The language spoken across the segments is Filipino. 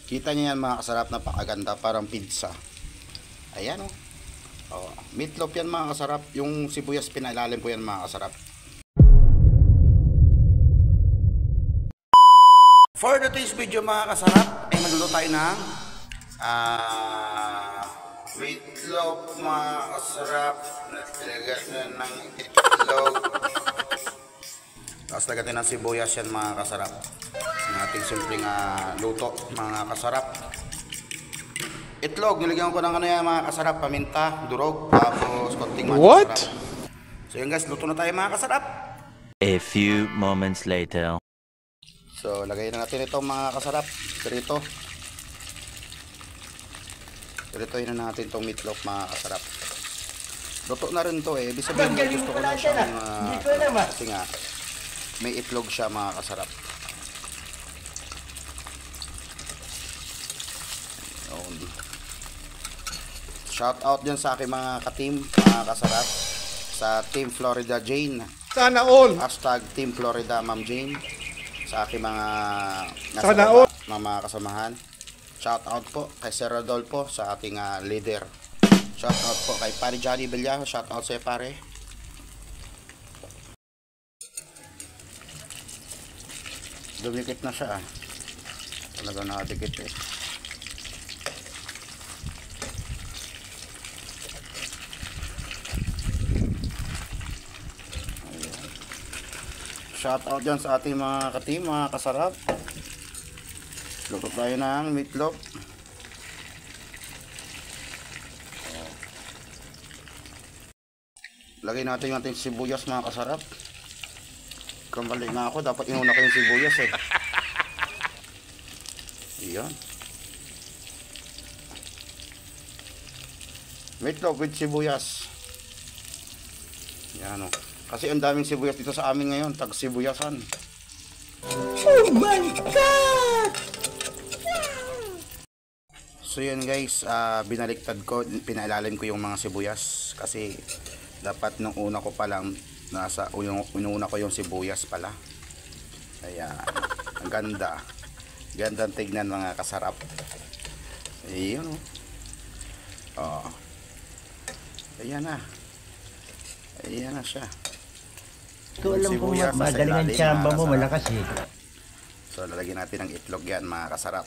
Kita niyo yan mga kasarap, napakaganda, parang pizza. Ayan oh. Oh, meatloaf yan mga kasarap. Yung sibuyas pinailalim po yan mga kasarap. For today's video mga kasarap, ay magluluto tayo ng meatloaf mga kasarap. Naglagat na ng itlog. Tapos lagatin ng sibuyas yan mga kasarap. Ang ating simpleng luto mga kasarap. Itlog, nilagyan ko ng ano yan mga kasarap, paminta, durog, tapos konting What? kasarap. So yun guys, luto na tayo mga kasarap. A few moments later. So lagay na natin itong mga kasarap. Dito. Diretohin na natin itong meatloaf mga kasarap. Luto na rin to eh. Ibig sabihin gusto ko na siyang kasi nga may itlog siya mga kasarap. Shout out dyan sa aking mga ka-team, mga kasarap, sa Team Florida Jane. Sana all. Hashtag Team Florida Ma'am Jane. Sa aking mga Sana all. mga kasamahan. Shout out po kay Sir Rodolfo sa ating leader. Shout out po kay Pare Johnny Villajo. Shout out sa pare. Dumikit na siya. Talaga nakadikit eh. Shout out dyan sa ating mga ka-team, mga kasarap. Luto tayo ng meatloaf. Lagay natin yung ating sibuyas mga kasarap. Kamali nga ako, dapat inuna ko yung sibuyas eh. Iyan. Meatloaf with sibuyas. Yan o. Kasi ang daming sibuyas dito sa amin ngayon, tag sibuyasan. Oh my God! So yun guys, binaliktad ko, pinailalim ko yung mga sibuyas. Kasi dapat nung una ko pa lang, inuna ko yung sibuyas pala. Kaya, ang ganda. Gandang tignan mga kasarap. Ayun o. Oh. Ayan na. Ayan na siya. Ito alam kong magaling ang tsamba mo, malakas eh. So lalagyan natin ng itlog yan mga kasarap.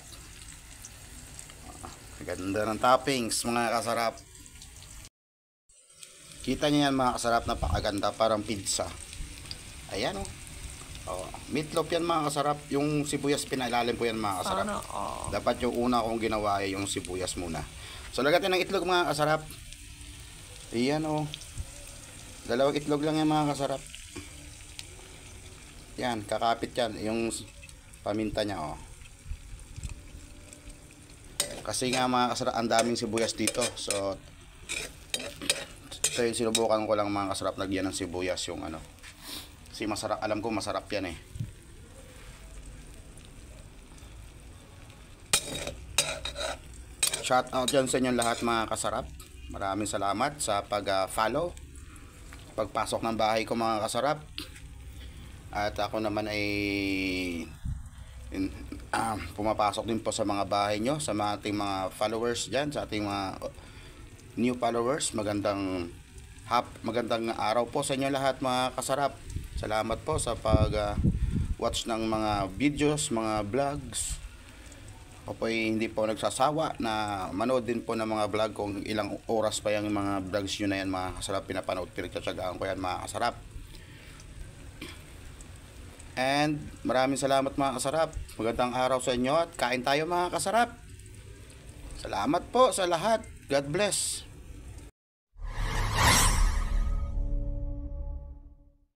Ganda ng toppings mga kasarap. Kita niyo yan mga kasarap, napakaganda, parang pizza. Ayan o. Oh, meatloaf yan mga kasarap. Yung sibuyas pinailalim po yan mga kasarap. Dapat yung una kong ginawa ay yung sibuyas muna. So lagyan ng itlog mga kasarap. Ayan o. Dalawang itlog lang yan mga kasarap. Yan, kakapit yan. Yung paminta niya oh. Kasi nga mga kasarap, ang daming sibuyas dito. So yung sinubukan ko lang mga kasarap, lagyan ng sibuyas yung ano. Kasi masarap, alam ko masarap yan eh. Shout out yan sa inyo lahat mga kasarap. Maraming salamat sa pag-follow. Pagpasok ng bahay ko mga kasarap. At ako naman ay pumapasok din po sa mga bahay nyo, sa mga ating mga followers dyan, sa ating mga new followers. Magandang araw po sa inyo lahat mga kasarap. Salamat po sa pag-watch ng mga videos, mga vlogs. Ako po ay hindi po nagsasawa na manood din po ng mga vlog kung ilang oras pa yung mga vlogs nyo na yan mga kasarap. Pinapanood, pinagtsatsagaan ko yan mga kasarap. And maraming salamat mga kasarap. Magandang araw sa inyo at kain tayo mga kasarap. Salamat po sa lahat. God bless.